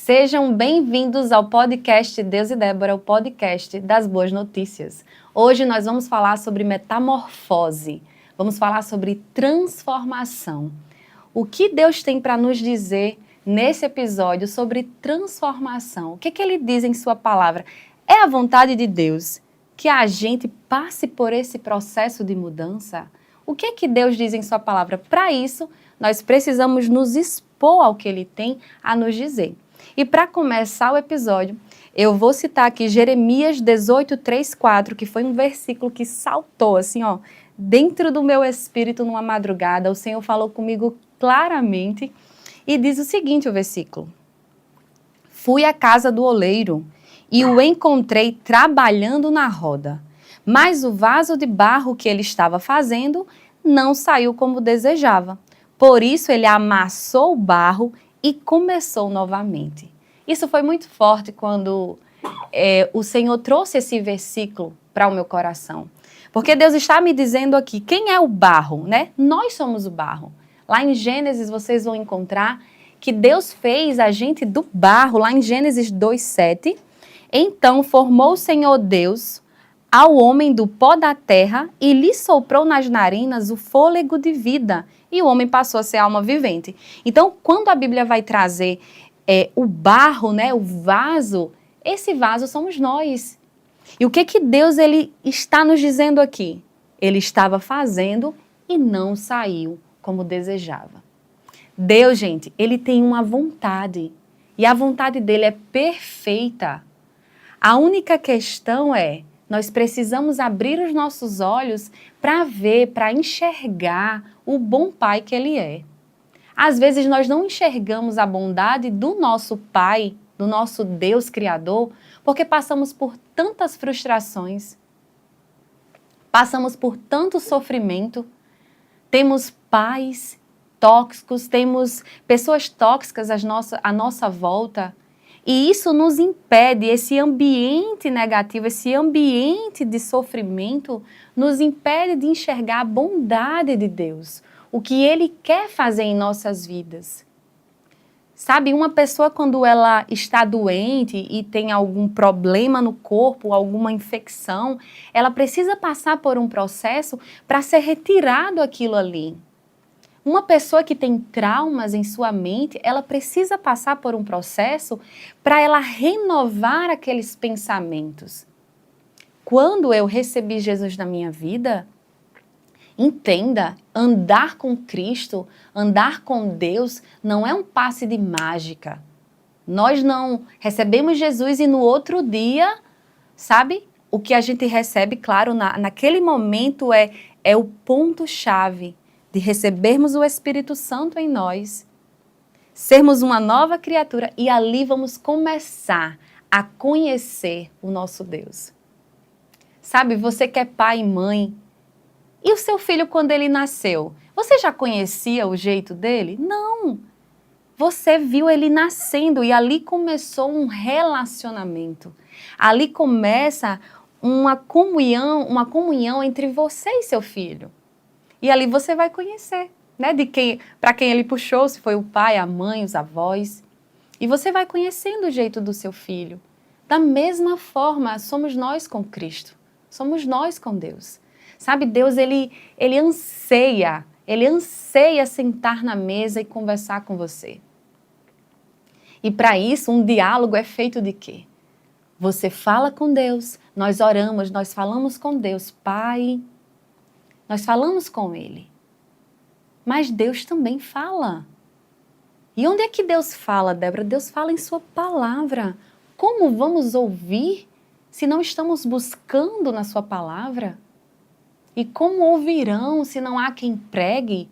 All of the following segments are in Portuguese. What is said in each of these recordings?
Sejam bem-vindos ao podcast Deus e Débora, o podcast das boas notícias. Hoje nós vamos falar sobre metamorfose, vamos falar sobre transformação. O que Deus tem para nos dizer nesse episódio sobre transformação? O que Ele diz em sua palavra? É a vontade de Deus que a gente passe por esse processo de mudança? O que Deus diz em sua palavra? Para isso, nós precisamos nos expor ao que Ele tem a nos dizer. E para começar o episódio, eu vou citar aqui Jeremias 18, 3, 4, que foi um versículo que saltou assim, ó, dentro do meu espírito numa madrugada. O Senhor falou comigo claramente e diz o seguinte, o versículo: Fui à casa do oleiro e o encontrei trabalhando na roda, mas o vaso de barro que ele estava fazendo não saiu como desejava. Por isso ele amassou o barro e começou novamente. Isso foi muito forte quando o Senhor trouxe esse versículo para o meu coração. Porque Deus está me dizendo aqui, quem é o barro, né? Nós somos o barro. Lá em Gênesis vocês vão encontrar que Deus fez a gente do barro, lá em Gênesis 2:7. Então formou o Senhor Deus ao homem do pó da terra e lhe soprou nas narinas o fôlego de vida. E o homem passou a ser alma vivente. Então, quando a Bíblia vai trazer o barro, né, o vaso, esse vaso somos nós. E o que Deus ele está nos dizendo aqui? Ele estava fazendo e não saiu como desejava. Deus, gente, ele tem uma vontade. E a vontade dele é perfeita. A única questão é, nós precisamos abrir os nossos olhos para ver, para enxergar o bom Pai que Ele é. Às vezes nós não enxergamos a bondade do nosso Pai, do nosso Deus Criador, porque passamos por tantas frustrações, passamos por tanto sofrimento, temos pais tóxicos, temos pessoas tóxicas à nossa volta. E isso nos impede, esse ambiente negativo, esse ambiente de sofrimento, nos impede de enxergar a bondade de Deus, o que Ele quer fazer em nossas vidas. Sabe, uma pessoa quando ela está doente e tem algum problema no corpo, alguma infecção, ela precisa passar por um processo para ser retirado aquilo ali. Uma pessoa que tem traumas em sua mente, ela precisa passar por um processo para ela renovar aqueles pensamentos. Quando eu recebi Jesus na minha vida, entenda, andar com Cristo, andar com Deus, não é um passe de mágica. Nós não recebemos Jesus e no outro dia, sabe? O que a gente recebe, claro, naquele momento é o ponto-chave de recebermos o Espírito Santo em nós, sermos uma nova criatura e ali vamos começar a conhecer o nosso Deus. Sabe, você que é pai e mãe, e o seu filho quando ele nasceu, você já conhecia o jeito dele? Não! Você viu ele nascendo e ali começou um relacionamento. Ali começa uma comunhão entre você e seu filho. E ali você vai conhecer, né, para quem ele puxou, se foi o pai, a mãe, os avós. E você vai conhecendo o jeito do seu filho. Da mesma forma, somos nós com Cristo. Somos nós com Deus. Sabe, Deus, ele anseia sentar na mesa e conversar com você. E para isso, um diálogo é feito de quê? Você fala com Deus, nós oramos, nós falamos com Deus, Pai. Nós falamos com Ele, mas Deus também fala. E onde é que Deus fala, Débora? Deus fala em sua palavra. Como vamos ouvir se não estamos buscando na sua palavra? E como ouvirão se não há quem pregue?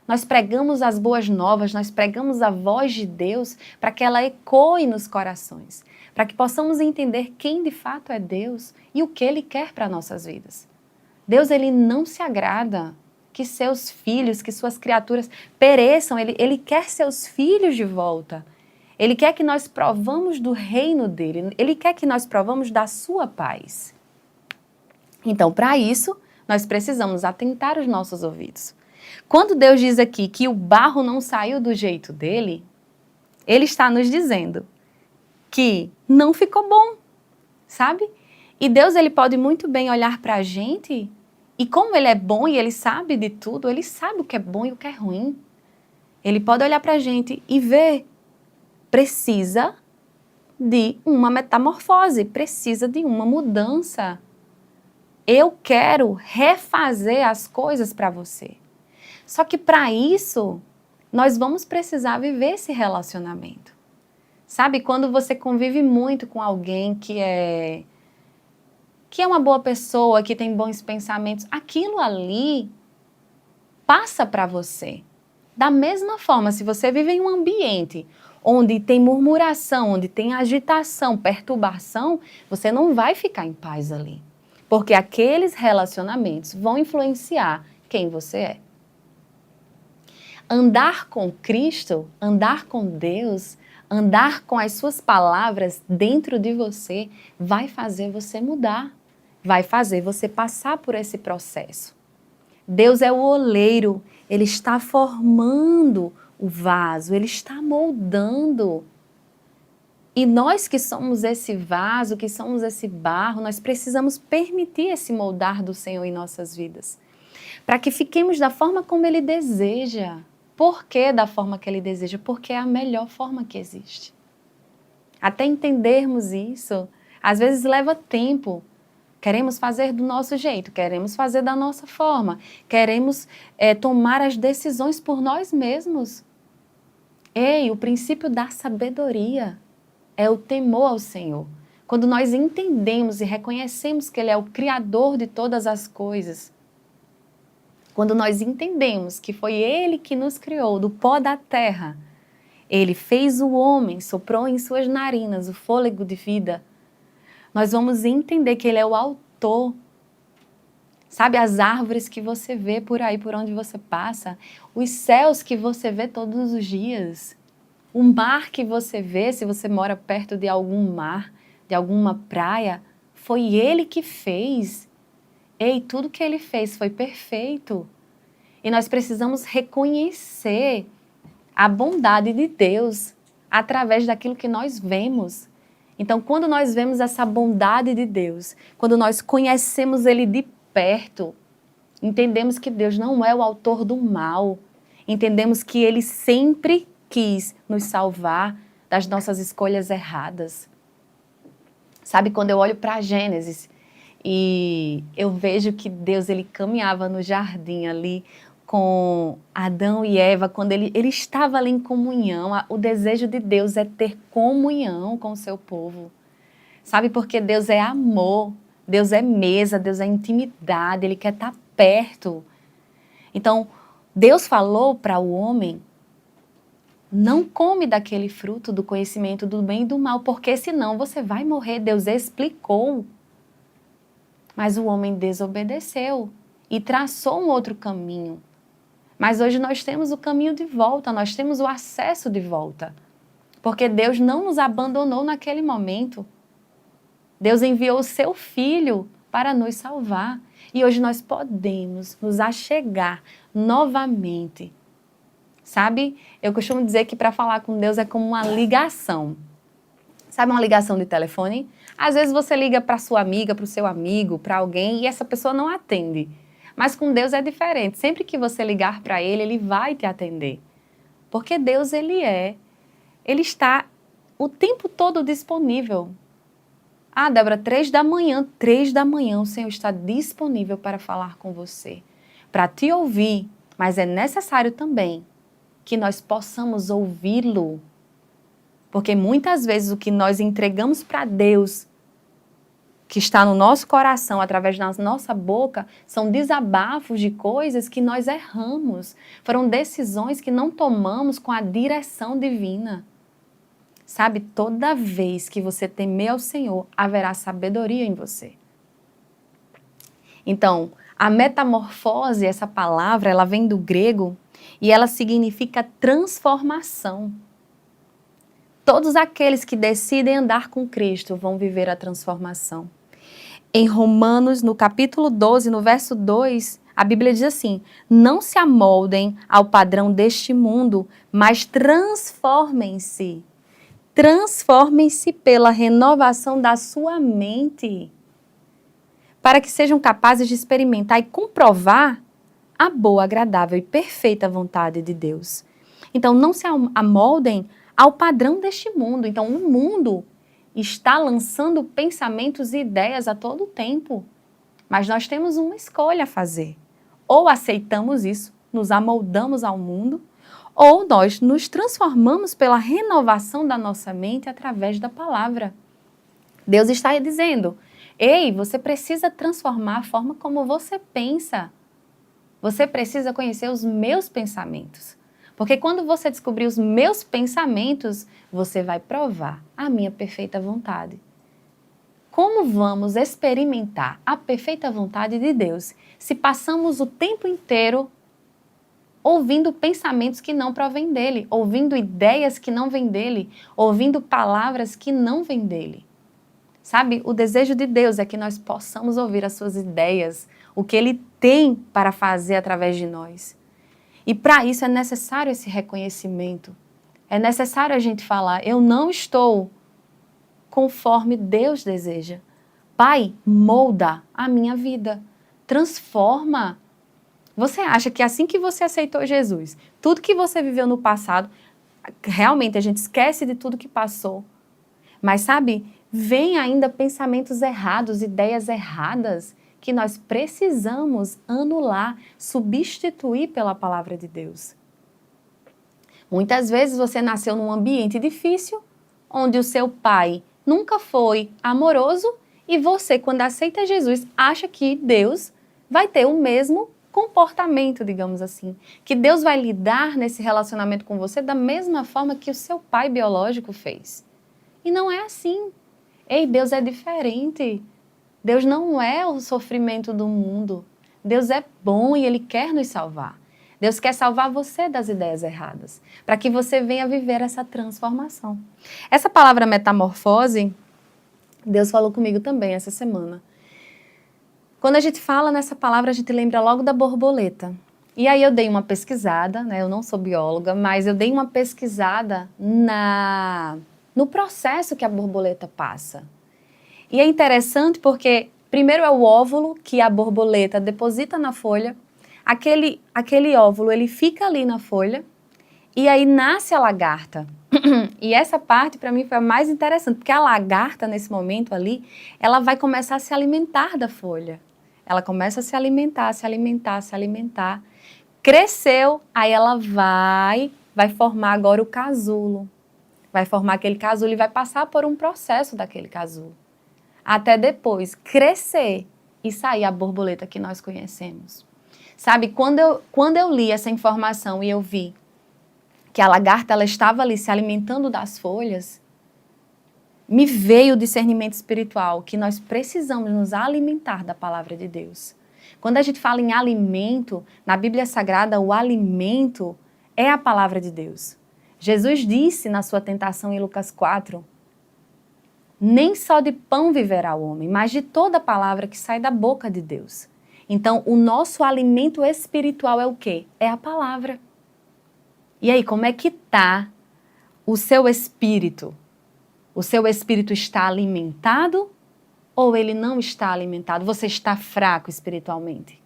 Nós pregamos as boas novas, nós pregamos a voz de Deus para que ela ecoe nos corações, para que possamos entender quem de fato é Deus e o que Ele quer para nossas vidas. Deus, ele não se agrada que seus filhos, que suas criaturas pereçam. Ele quer seus filhos de volta. Ele quer que nós provamos do reino dele. Ele quer que nós provamos da sua paz. Então, para isso, nós precisamos atentar os nossos ouvidos. Quando Deus diz aqui que o barro não saiu do jeito dele, Ele está nos dizendo que não ficou bom, sabe? E Deus, ele pode muito bem olhar para a gente, e como ele é bom e ele sabe de tudo, ele sabe o que é bom e o que é ruim. Ele pode olhar para a gente e ver, precisa de uma metamorfose, precisa de uma mudança. Eu quero refazer as coisas para você. Só que para isso, nós vamos precisar viver esse relacionamento. Sabe, quando você convive muito com alguém que é uma boa pessoa, que tem bons pensamentos, aquilo ali passa para você. Da mesma forma, se você vive em um ambiente onde tem murmuração, onde tem agitação, perturbação, você não vai ficar em paz ali. Porque aqueles relacionamentos vão influenciar quem você é. Andar com Cristo, andar com Deus, andar com as suas palavras dentro de você, vai fazer você mudar, vai fazer você passar por esse processo. Deus é o oleiro, Ele está formando o vaso, Ele está moldando. E nós que somos esse vaso, que somos esse barro, nós precisamos permitir esse moldar do Senhor em nossas vidas, para que fiquemos da forma como Ele deseja. Por que da forma que Ele deseja? Porque é a melhor forma que existe. Até entendermos isso, às vezes leva tempo. Queremos fazer do nosso jeito, queremos fazer da nossa forma, queremos tomar as decisões por nós mesmos. Ei, o princípio da sabedoria é o temor ao Senhor. Quando nós entendemos e reconhecemos que Ele é o Criador de todas as coisas, quando nós entendemos que foi Ele que nos criou do pó da terra, Ele fez o homem, soprou em suas narinas o fôlego de vida, nós vamos entender que Ele é o autor. Sabe, as árvores que você vê por aí, por onde você passa, os céus que você vê todos os dias, o mar que você vê, se você mora perto de algum mar, de alguma praia, foi Ele que fez. Ei, tudo que Ele fez foi perfeito. E nós precisamos reconhecer a bondade de Deus através daquilo que nós vemos. Então, quando nós vemos essa bondade de Deus, quando nós conhecemos Ele de perto, entendemos que Deus não é o autor do mal, entendemos que Ele sempre quis nos salvar das nossas escolhas erradas. Sabe, quando eu olho para Gênesis e eu vejo que Deus, Ele caminhava no jardim ali com Adão e Eva, quando ele estava ali em comunhão, o desejo de Deus é ter comunhão com o seu povo. Sabe, porque Deus é amor, Deus é mesa, Deus é intimidade, Ele quer estar perto. Então, Deus falou para o homem, não come daquele fruto do conhecimento do bem e do mal, porque senão você vai morrer. Deus explicou. Mas o homem desobedeceu e traçou um outro caminho. Mas hoje nós temos o caminho de volta, nós temos o acesso de volta. Porque Deus não nos abandonou naquele momento. Deus enviou o seu Filho para nos salvar. E hoje nós podemos nos achegar novamente. Sabe? Eu costumo dizer que para falar com Deus é como uma ligação. Sabe uma ligação de telefone? Às vezes você liga para sua amiga, para o seu amigo, para alguém e essa pessoa não atende. Mas com Deus é diferente. Sempre que você ligar para Ele, Ele vai te atender. Porque Deus, Ele está o tempo todo disponível. Ah, Débora, 3 da manhã, o Senhor está disponível para falar com você, para te ouvir. Mas é necessário também que nós possamos ouvi-lo. Porque muitas vezes o que nós entregamos para Deus, que está no nosso coração, através da nossa boca, são desabafos de coisas que nós erramos. Foram decisões que não tomamos com a direção divina. Sabe, toda vez que você temer ao Senhor, haverá sabedoria em você. Então, a metamorfose, essa palavra, ela vem do grego e ela significa transformação. Todos aqueles que decidem andar com Cristo vão viver a transformação. Em Romanos, no capítulo 12, no verso 2, a Bíblia diz assim: não se amoldem ao padrão deste mundo, mas transformem-se. transformem-se pela renovação da sua mente, para que sejam capazes de experimentar e comprovar a boa, agradável e perfeita vontade de Deus. Então, não se amoldem ao padrão deste mundo. Então, o mundo está lançando pensamentos e ideias a todo tempo. Mas nós temos uma escolha a fazer. Ou aceitamos isso, nos amoldamos ao mundo, ou nós nos transformamos pela renovação da nossa mente através da palavra. Deus está dizendo, ei, você precisa transformar a forma como você pensa. Você precisa conhecer os meus pensamentos. Porque quando você descobrir os meus pensamentos, você vai provar a minha perfeita vontade. Como vamos experimentar a perfeita vontade de Deus se passamos o tempo inteiro ouvindo pensamentos que não provêm dele, ouvindo ideias que não vêm dele, ouvindo palavras que não vêm dele? Sabe, o desejo de Deus é que nós possamos ouvir as suas ideias, o que ele tem para fazer através de nós. E para isso é necessário esse reconhecimento. É necessário a gente falar, eu não estou conforme Deus deseja. Pai, molda a minha vida, transforma. Você acha que assim que você aceitou Jesus, tudo que você viveu no passado, realmente a gente esquece de tudo que passou. Mas sabe, vem ainda pensamentos errados, ideias erradas, que nós precisamos anular, substituir pela palavra de Deus. Muitas vezes você nasceu num ambiente difícil, onde o seu pai nunca foi amoroso e você, quando aceita Jesus, acha que Deus vai ter o mesmo comportamento, digamos assim. Que Deus vai lidar nesse relacionamento com você da mesma forma que o seu pai biológico fez. E não é assim. Ei, Deus é diferente. Deus não é o sofrimento do mundo. Deus é bom e Ele quer nos salvar. Deus quer salvar você das ideias erradas, para que você venha viver essa transformação. Essa palavra metamorfose, Deus falou comigo também essa semana. Quando a gente fala nessa palavra, a gente lembra logo da borboleta. E aí eu dei uma pesquisada, né? Eu não sou bióloga, mas eu dei uma pesquisada no processo que a borboleta passa. E é interessante porque primeiro é o óvulo que a borboleta deposita na folha. Aquele óvulo, ele fica ali na folha e aí nasce a lagarta. E essa parte para mim foi a mais interessante, porque a lagarta nesse momento ali, ela vai começar a se alimentar da folha. Ela começa a se alimentar, se alimentar, se alimentar. Cresceu, aí ela vai formar agora o casulo. Vai formar aquele casulo e vai passar por um processo daquele casulo. Até depois crescer e sair a borboleta que nós conhecemos. Sabe, quando eu li essa informação e eu vi que a lagarta ela estava ali se alimentando das folhas, me veio o discernimento espiritual que nós precisamos nos alimentar da palavra de Deus. Quando a gente fala em alimento, na Bíblia Sagrada, o alimento é a palavra de Deus. Jesus disse na sua tentação em Lucas 4, nem só de pão viverá o homem, mas de toda palavra que sai da boca de Deus. Então, o nosso alimento espiritual é o quê? É a palavra. E aí, como é que está o seu espírito? O seu espírito está alimentado ou ele não está alimentado? Você está fraco espiritualmente?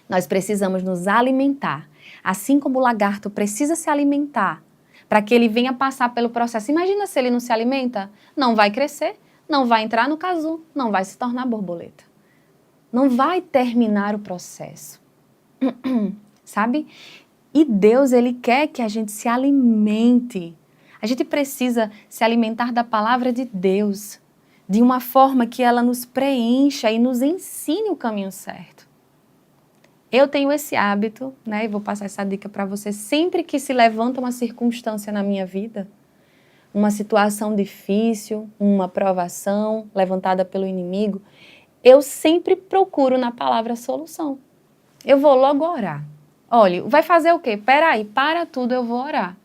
Nós precisamos nos alimentar. Assim como o lagarto precisa se alimentar para que ele venha passar pelo processo. Imagina se ele não se alimenta, não vai crescer, não vai entrar no casulo, não vai se tornar borboleta. Não vai terminar o processo. Sabe? E Deus, Ele quer que a gente se alimente. A gente precisa se alimentar da palavra de Deus, de uma forma que ela nos preencha e nos ensine o caminho certo. Eu tenho esse hábito, né, e vou passar essa dica para você, sempre que se levanta uma circunstância na minha vida, uma situação difícil, uma provação levantada pelo inimigo, eu sempre procuro na palavra a solução. Eu vou logo orar. Olha, vai fazer o quê? Peraí, para tudo, eu vou orar.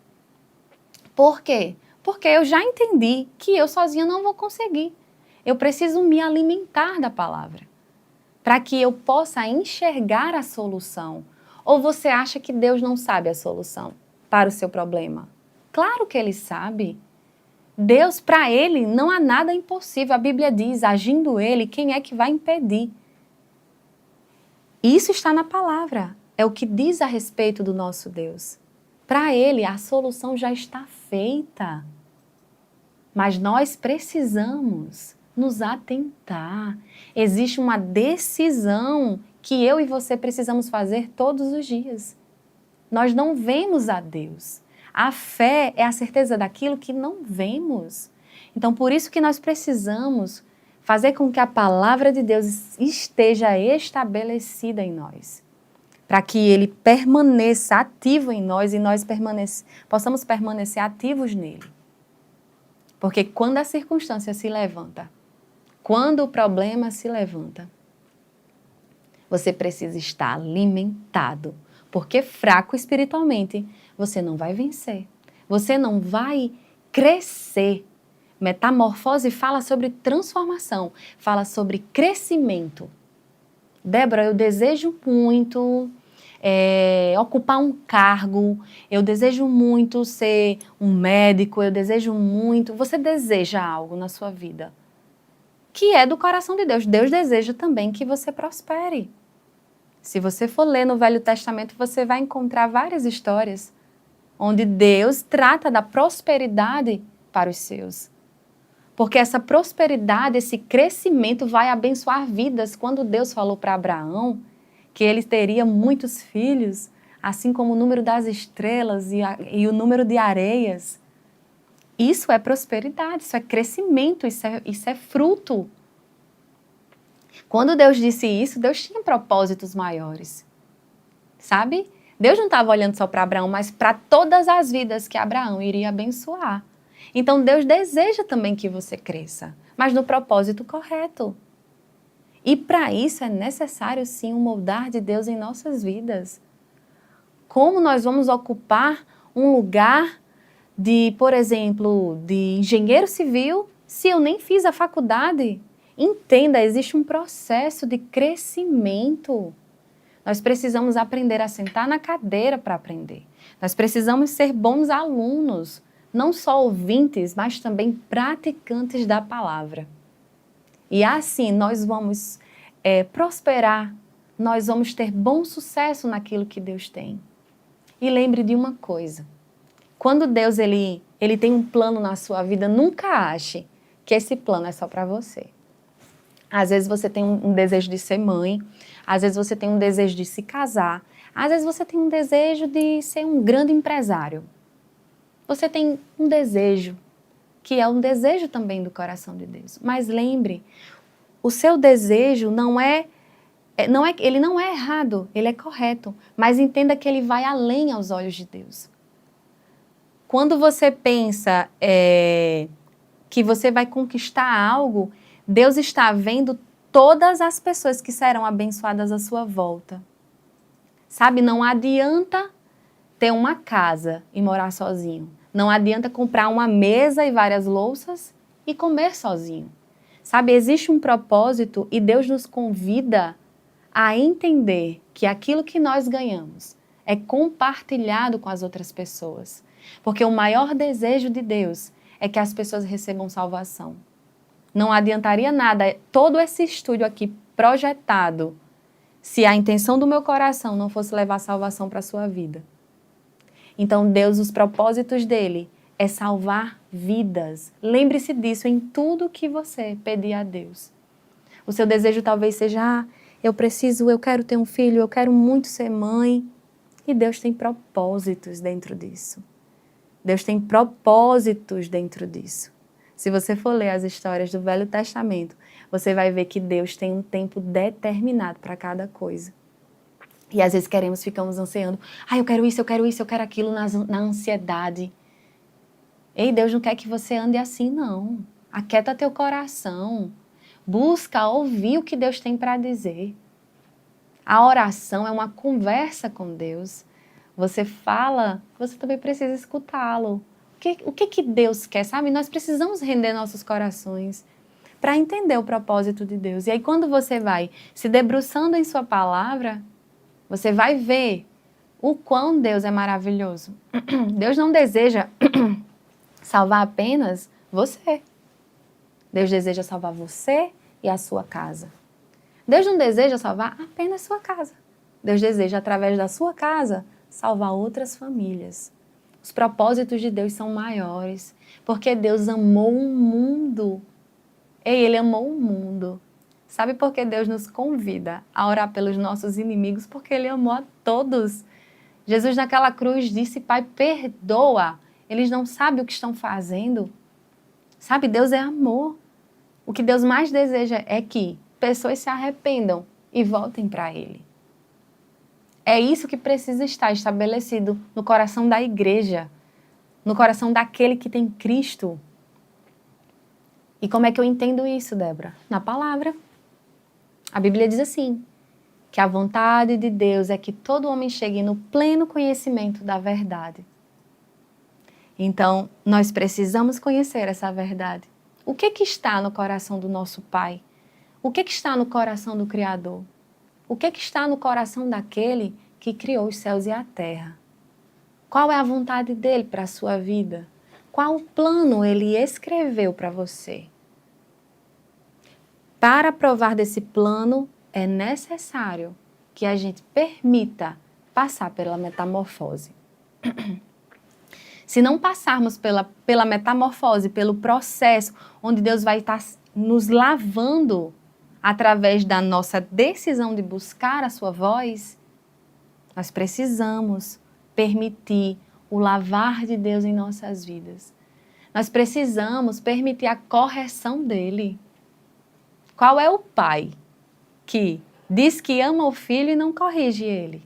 Por quê? Porque eu já entendi que eu sozinha não vou conseguir. Eu preciso me alimentar da palavra, para que eu possa enxergar a solução. Ou você acha que Deus não sabe a solução para o seu problema? Claro que Ele sabe. Deus, para ele, não há nada impossível. A Bíblia diz, agindo ele, quem é que vai impedir? Isso está na palavra. É o que diz a respeito do nosso Deus. Para ele, a solução já está feita. Mas nós precisamos nos atentar. Existe uma decisão que eu e você precisamos fazer todos os dias. Nós não vemos a Deus. A fé é a certeza daquilo que não vemos. Então, por isso que nós precisamos fazer com que a palavra de Deus esteja estabelecida em nós, para que ele permaneça ativo em nós e nós possamos permanecer ativos nele. Porque quando a circunstância se levanta, quando o problema se levanta, você precisa estar alimentado, porque fraco espiritualmente você não vai vencer, você não vai crescer. Metamorfose fala sobre transformação, fala sobre crescimento. Débora, eu desejo muito ocupar um cargo, eu desejo muito ser um médico, eu desejo muito... Você deseja algo na sua vida que é do coração de Deus. Deus deseja também que você prospere. Se você for ler no Velho Testamento, você vai encontrar várias histórias onde Deus trata da prosperidade para os seus. Porque essa prosperidade, esse crescimento vai abençoar vidas. Quando Deus falou para Abraão que ele teria muitos filhos, assim como o número das estrelas e o número de areias, isso é prosperidade, isso é crescimento, isso é fruto. Quando Deus disse isso, Deus tinha propósitos maiores, sabe? Deus não estava olhando só para Abraão, mas para todas as vidas que Abraão iria abençoar. Então Deus deseja também que você cresça, mas no propósito correto. E para isso é necessário sim um moldar de Deus em nossas vidas. Como nós vamos ocupar um lugar de, por exemplo, de engenheiro civil, se eu nem fiz a faculdade? Entenda, existe um processo de crescimento. Nós precisamos aprender a sentar na cadeira para aprender. Nós precisamos ser bons alunos, não só ouvintes, mas também praticantes da palavra. E assim nós vamos prosperar, nós vamos ter bom sucesso naquilo que Deus tem. E lembre de uma coisa, quando Deus ele tem um plano na sua vida, nunca ache que esse plano é só para você. Às vezes você tem um desejo de ser mãe, às vezes você tem um desejo de se casar, às vezes você tem um desejo de ser um grande empresário. Você tem um desejo, que é um desejo também do coração de Deus. Mas lembre, o seu desejo ele não é errado, ele é correto. Mas entenda que ele vai além aos olhos de Deus. Quando você pensa que você vai conquistar algo, Deus está vendo todas as pessoas que serão abençoadas à sua volta. Sabe, não adianta ter uma casa e morar sozinho. Não adianta comprar uma mesa e várias louças e comer sozinho. Sabe, existe um propósito e Deus nos convida a entender que aquilo que nós ganhamos é compartilhado com as outras pessoas. Porque o maior desejo de Deus é que as pessoas recebam salvação. Não adiantaria nada todo esse estúdio aqui projetado se a intenção do meu coração não fosse levar salvação para a sua vida. Então Deus, os propósitos dele é salvar vidas. Lembre-se disso em tudo que você pedir a Deus. O seu desejo talvez seja, eu quero ter um filho, eu quero muito ser mãe. E Deus tem propósitos dentro disso. Deus tem propósitos dentro disso. Se você for ler as histórias do Velho Testamento, você vai ver que Deus tem um tempo determinado para cada coisa. E às vezes ficamos ansiando, eu quero isso, eu quero isso, eu quero aquilo na ansiedade. Ei, Deus não quer que você ande assim, não. Aquieta teu coração. Busca ouvir o que Deus tem para dizer. A oração é uma conversa com Deus. Você fala, você também precisa escutá-lo. O que Deus quer, sabe? Nós precisamos render nossos corações para entender o propósito de Deus. E aí quando você vai se debruçando em sua palavra, você vai ver o quão Deus é maravilhoso. Deus não deseja salvar apenas você. Deus deseja salvar você e a sua casa. Deus não deseja salvar apenas sua casa. Deus deseja, através da sua casa, salvar outras famílias. Os propósitos de Deus são maiores, porque Deus amou o mundo. Ele amou o mundo. Sabe por que Deus nos convida a orar pelos nossos inimigos? Porque Ele amou a todos. Jesus naquela cruz disse, Pai, perdoa. Eles não sabem o que estão fazendo. Sabe, Deus é amor. O que Deus mais deseja é que pessoas se arrependam e voltem para Ele. É isso que precisa estar estabelecido no coração da igreja, no coração daquele que tem Cristo. E como é que eu entendo isso, Débora? Na palavra. A Bíblia diz assim, que a vontade de Deus é que todo homem chegue no pleno conhecimento da verdade. Então, nós precisamos conhecer essa verdade. O que está no coração do nosso Pai? O que está no coração do Criador? O que está no coração daquele que criou os céus e a terra? Qual é a vontade dele para a sua vida? Qual plano ele escreveu para você? Para provar desse plano, é necessário que a gente permita passar pela metamorfose. Se não passarmos pela metamorfose, pelo processo onde Deus vai estar nos lavando através da nossa decisão de buscar a sua voz, nós precisamos permitir o lavar de Deus em nossas vidas. Nós precisamos permitir a correção dele. Qual é o pai que diz que ama o filho e não corrige ele?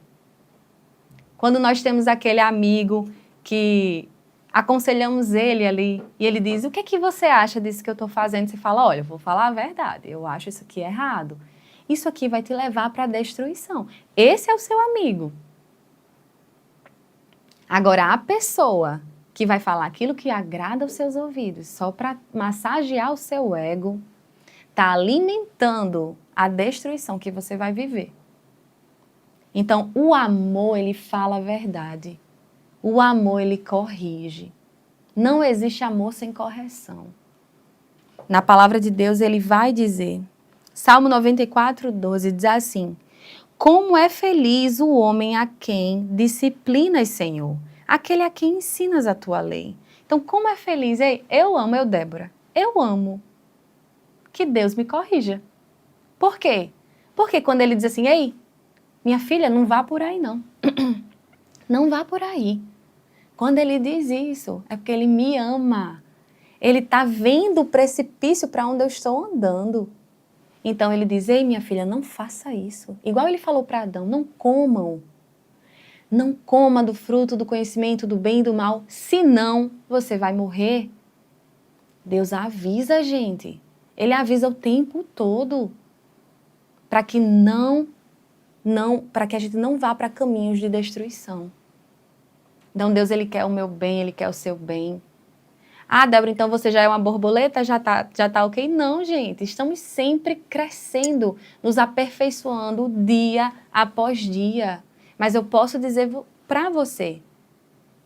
Quando nós temos aquele amigo que aconselhamos ele ali e ele diz, o que é que você acha disso que eu estou fazendo? Você fala, olha, eu vou falar a verdade, eu acho isso aqui errado. Isso aqui vai te levar para a destruição. Esse é o seu amigo. Agora, a pessoa que vai falar aquilo que agrada aos seus ouvidos, só para massagear o seu ego, está alimentando a destruição que você vai viver. Então, o amor, ele fala a verdade. O amor, ele corrige. Não existe amor sem correção. Na palavra de Deus, ele vai dizer, Salmo 94:12, diz assim, como é feliz o homem a quem disciplinas, Senhor, aquele a quem ensinas a tua lei. Então, como é feliz? Ei, eu amo, Débora, eu amo que Deus me corrija. Por quê? Porque quando ele diz assim, ei, minha filha, não vá por aí não. Não vá por aí. Quando ele diz isso, é porque ele me ama. Ele está vendo o precipício para onde eu estou andando. Então ele diz, ei, minha filha, não faça isso. Igual ele falou para Adão, não comam. Não coma do fruto do conhecimento do bem e do mal, senão você vai morrer. Deus avisa a gente. Ele avisa o tempo todo para que para que a gente não vá para caminhos de destruição. Então Deus, ele quer o meu bem, ele quer o seu bem. Ah, Débora, então você já é uma borboleta, já tá ok? Não, gente, estamos sempre crescendo, nos aperfeiçoando dia após dia. Mas eu posso dizer para você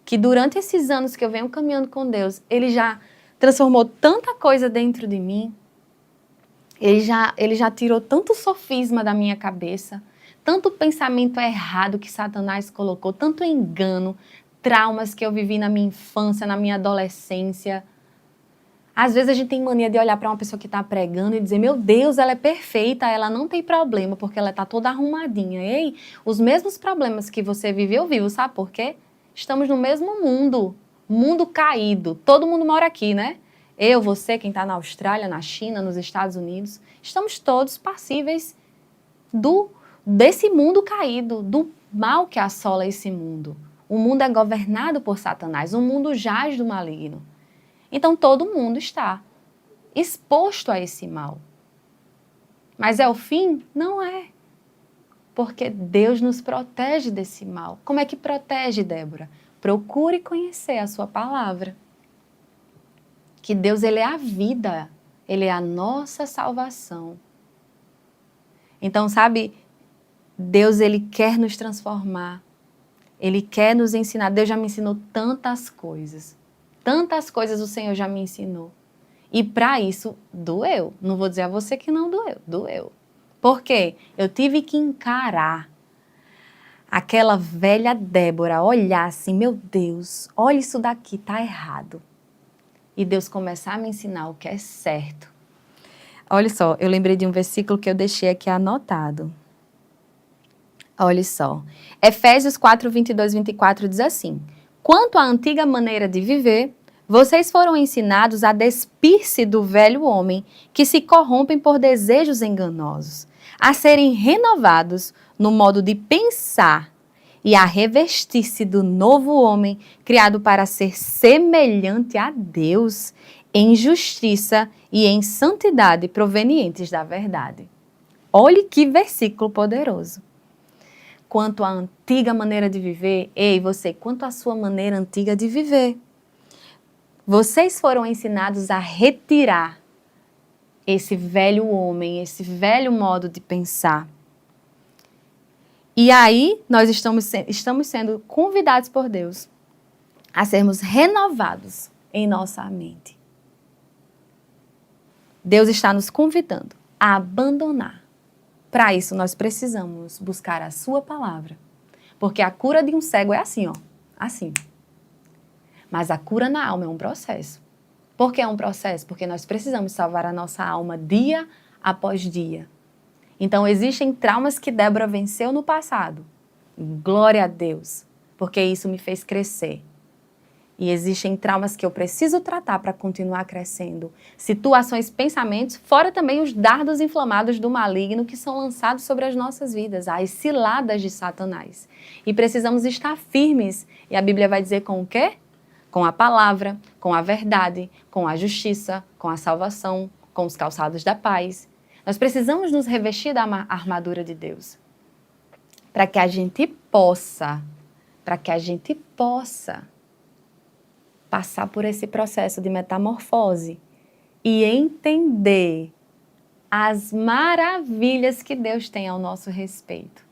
que durante esses anos que eu venho caminhando com Deus, ele já transformou tanta coisa dentro de mim, ele já tirou tanto sofisma da minha cabeça, tanto pensamento errado que Satanás colocou, tanto engano, traumas que eu vivi na minha infância, na minha adolescência. Às vezes a gente tem mania de olhar para uma pessoa que está pregando e dizer, meu Deus, ela é perfeita, ela não tem problema, porque ela está toda arrumadinha. Ei, os mesmos problemas que você viveu, eu vivo, sabe por quê? Estamos no mesmo mundo caído, todo mundo mora aqui, né? Eu, você, quem está na Austrália, na China, nos Estados Unidos, estamos todos passíveis desse mundo caído, do mal que assola esse mundo. O mundo é governado por Satanás, o mundo jaz do maligno. Então todo mundo está exposto a esse mal. Mas é o fim? Não é. Porque Deus nos protege desse mal. Como é que protege, Débora? Procure conhecer a sua palavra. Que Deus, ele é a vida, ele é a nossa salvação. Então, sabe, Deus, ele quer nos transformar. Ele quer nos ensinar. Deus já me ensinou tantas coisas. Tantas coisas o Senhor já me ensinou. E para isso, doeu. Não vou dizer a você que não doeu, doeu. Por quê? Eu tive que encarar aquela velha Débora, olhar assim, meu Deus, olha isso daqui, tá errado. E Deus começar a me ensinar o que é certo. Olha só, eu lembrei de um versículo que eu deixei aqui anotado. Olha só, Efésios 4, 22, 24 diz assim: quanto à antiga maneira de viver, vocês foram ensinados a despir-se do velho homem que se corrompem por desejos enganosos, a serem renovados no modo de pensar e a revestir-se do novo homem criado para ser semelhante a Deus em justiça e em santidade provenientes da verdade. Olhe que versículo poderoso. Quanto à antiga maneira de viver, ei, você, quanto à sua maneira antiga de viver. Vocês foram ensinados a retirar esse velho homem, esse velho modo de pensar. E aí, nós estamos sendo convidados por Deus a sermos renovados em nossa mente. Deus está nos convidando a abandonar. Para isso, nós precisamos buscar a sua palavra. Porque a cura de um cego é assim, ó. Assim. Mas a cura na alma é um processo. Por que é um processo? Porque nós precisamos salvar a nossa alma dia após dia. Então, existem traumas que Débora venceu no passado. Glória a Deus. Porque isso me fez crescer. E existem traumas que eu preciso tratar para continuar crescendo. Situações, pensamentos, fora também os dardos inflamados do maligno que são lançados sobre as nossas vidas, as ciladas de Satanás. E precisamos estar firmes. E a Bíblia vai dizer com o quê? Com a palavra, com a verdade, com a justiça, com a salvação, com os calçados da paz. Nós precisamos nos revestir da armadura de Deus. Para que a gente possa passar por esse processo de metamorfose e entender as maravilhas que Deus tem ao nosso respeito.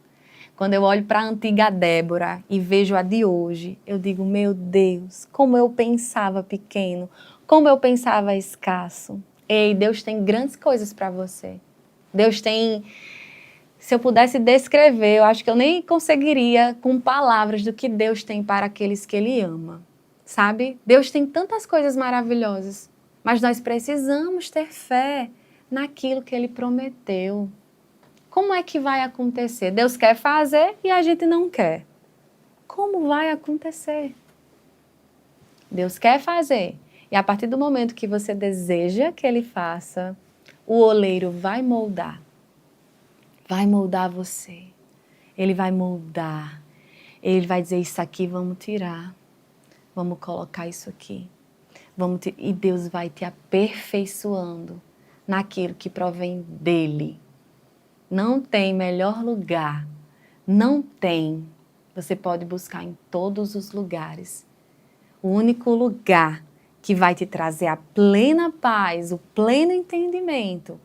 Quando eu olho para a antiga Débora e vejo a de hoje, eu digo, meu Deus, como eu pensava pequeno, como eu pensava escasso. Ei, Deus tem grandes coisas para você. Deus tem... Se eu pudesse descrever, eu acho que eu nem conseguiria com palavras do que Deus tem para aqueles que Ele ama. Sabe? Deus tem tantas coisas maravilhosas, mas nós precisamos ter fé naquilo que Ele prometeu. Como é que vai acontecer? Deus quer fazer e a gente não quer. Como vai acontecer? Deus quer fazer. E a partir do momento que você deseja que Ele faça, o oleiro vai moldar. Vai moldar você. Ele vai moldar. Ele vai dizer, isso aqui vamos tirar. Vamos colocar isso aqui. E Deus vai te aperfeiçoando naquilo que provém dEle. Não tem melhor lugar. Não tem. Você pode buscar em todos os lugares. O único lugar que vai te trazer a plena paz, o pleno entendimento,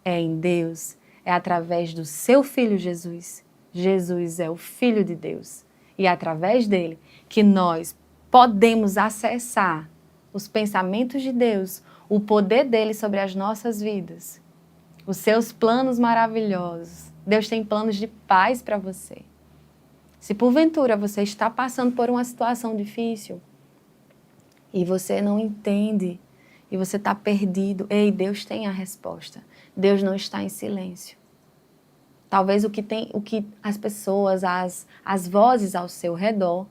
é em Deus, é através do seu Filho Jesus. Jesus é o Filho de Deus. E é através dele que nós podemos acessar os pensamentos de Deus, o poder dele sobre as nossas vidas, os seus planos maravilhosos. Deus tem planos de paz para você. Se porventura você está passando por uma situação difícil e você não entende e você está perdido, ei, Deus tem a resposta. Deus não está em silêncio. Talvez o que as pessoas, as vozes ao seu redor,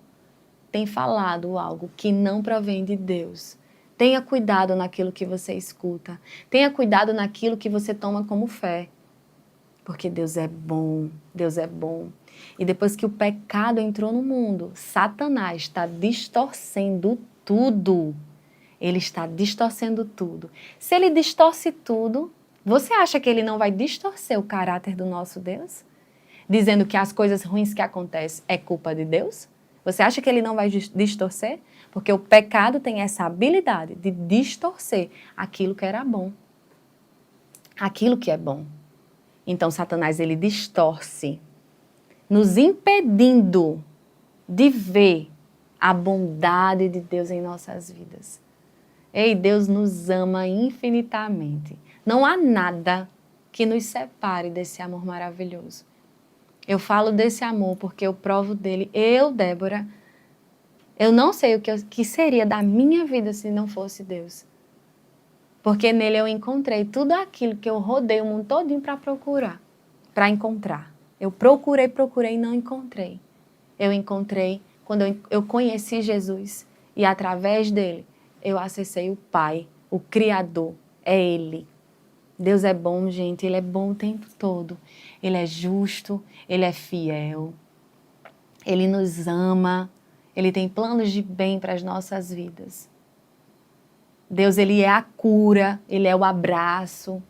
têm falado algo que não provém de Deus. Tenha cuidado naquilo que você escuta. Tenha cuidado naquilo que você toma como fé. Porque Deus é bom, Deus é bom. E depois que o pecado entrou no mundo, Satanás está distorcendo tudo. Ele está distorcendo tudo. Se ele distorce tudo, você acha que ele não vai distorcer o caráter do nosso Deus? Dizendo que as coisas ruins que acontecem é culpa de Deus? Você acha que ele não vai distorcer? Porque o pecado tem essa habilidade de distorcer aquilo que era bom. Aquilo que é bom. Então, Satanás, ele distorce, nos impedindo de ver a bondade de Deus em nossas vidas. Ei, Deus nos ama infinitamente. Não há nada que nos separe desse amor maravilhoso. Eu falo desse amor porque eu provo dele. Eu, Débora, eu não sei o que seria da minha vida se não fosse Deus. Porque nele eu encontrei tudo aquilo que eu rodei o mundo todinho para procurar, para encontrar. Eu procurei e não encontrei. Eu encontrei quando eu conheci Jesus e através dele eu acessei o Pai, o Criador, é Ele. Deus é bom, gente, Ele é bom o tempo todo. Ele é justo, Ele é fiel, Ele nos ama, Ele tem planos de bem para as nossas vidas. Deus, Ele é a cura, Ele é o abraço,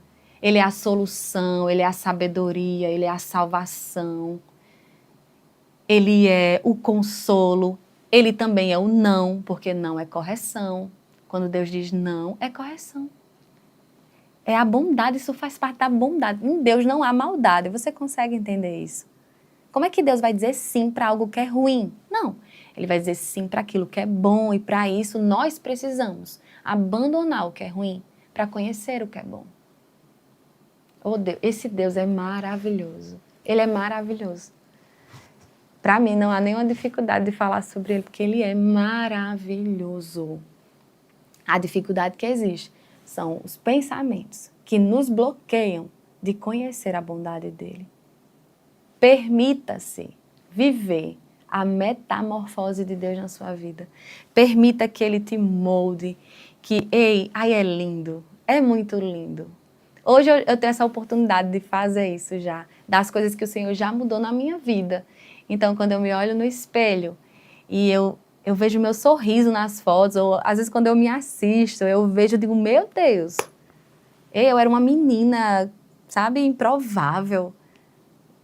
Ele é a solução, Ele é a sabedoria, Ele é a salvação. Ele é o consolo, Ele também é o não, porque não é correção. Quando Deus diz não, é correção. É a bondade, isso faz parte da bondade. Em Deus não há maldade, você consegue entender isso? Como é que Deus vai dizer sim para algo que é ruim? Não, Ele vai dizer sim para aquilo que é bom e para isso nós precisamos abandonar o que é ruim para conhecer o que é bom. Oh Deus, esse Deus é maravilhoso, Ele é maravilhoso. Para mim não há nenhuma dificuldade de falar sobre Ele, porque Ele é maravilhoso. A dificuldade que existe são os pensamentos que nos bloqueiam de conhecer a bondade dEle. Permita-se viver a metamorfose de Deus na sua vida. Permita que Ele te molde, que, ei, ai é lindo, é muito lindo. Hoje eu tenho essa oportunidade de fazer isso já, das coisas que o Senhor já mudou na minha vida. Então, quando eu me olho no espelho e eu vejo meu sorriso nas fotos, ou às vezes quando eu me assisto, eu vejo e digo, meu Deus, eu era uma menina, sabe, improvável,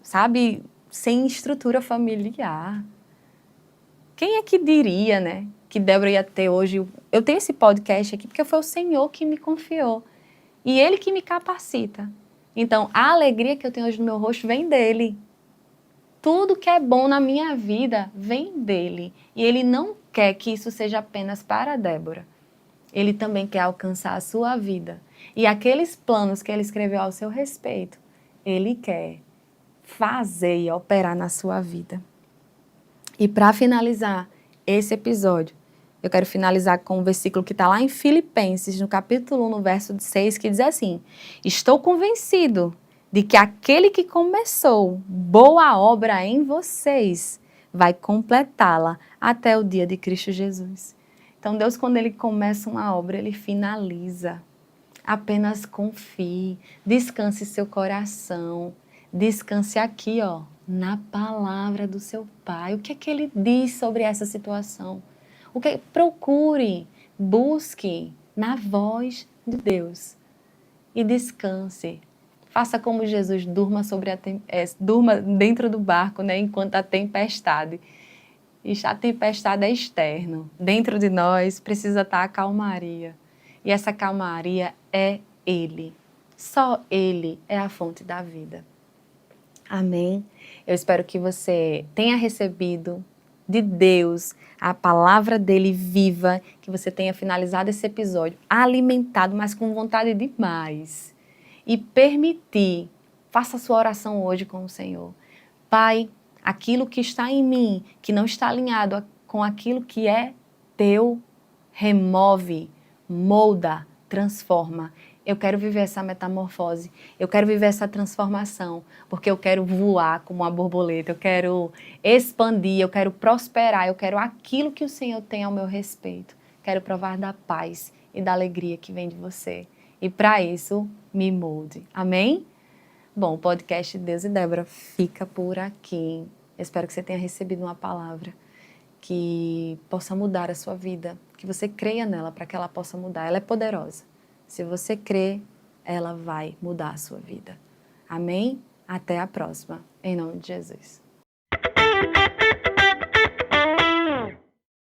sabe, sem estrutura familiar. Quem é que diria, né, que Débora ia ter hoje? Eu tenho esse podcast aqui porque foi o Senhor que me confiou e Ele que me capacita. Então, a alegria que eu tenho hoje no meu rosto vem dEle. Tudo que é bom na minha vida vem dEle. E Ele não quer que isso seja apenas para a Débora. Ele também quer alcançar a sua vida. E aqueles planos que Ele escreveu ao seu respeito, Ele quer fazer e operar na sua vida. E para finalizar esse episódio, eu quero finalizar com um versículo que está lá em Filipenses, no capítulo 1, no verso 6, que diz assim: estou convencido de que aquele que começou boa obra em vocês vai completá-la até o dia de Cristo Jesus. Então Deus, quando Ele começa uma obra, Ele finaliza. Apenas confie, descanse seu coração, descanse aqui, ó, na palavra do seu Pai. O que é que Ele diz sobre essa situação? Procure, busque na voz de Deus e descanse. Faça como Jesus, durma durma dentro do barco, né, enquanto a tempestade. E a tempestade é externa. Dentro de nós precisa estar a calmaria. E essa calmaria é Ele. Só Ele é a fonte da vida. Amém? Eu espero que você tenha recebido de Deus a palavra dele viva, que você tenha finalizado esse episódio alimentado, mas com vontade de mais. E permitir, faça a sua oração hoje com o Senhor. Pai, aquilo que está em mim, que não está alinhado com aquilo que é teu, remove, molda, transforma. Eu quero viver essa metamorfose, eu quero viver essa transformação, porque eu quero voar como uma borboleta, eu quero expandir, eu quero prosperar, eu quero aquilo que o Senhor tem ao meu respeito. Quero provar da paz e da alegria que vem de você. E para isso, me molde. Amém? Bom, o podcast Deus e Débora fica por aqui. Eu espero que você tenha recebido uma palavra que possa mudar a sua vida, que você creia nela para que ela possa mudar. Ela é poderosa. Se você crer, ela vai mudar a sua vida. Amém? Até a próxima. Em nome de Jesus.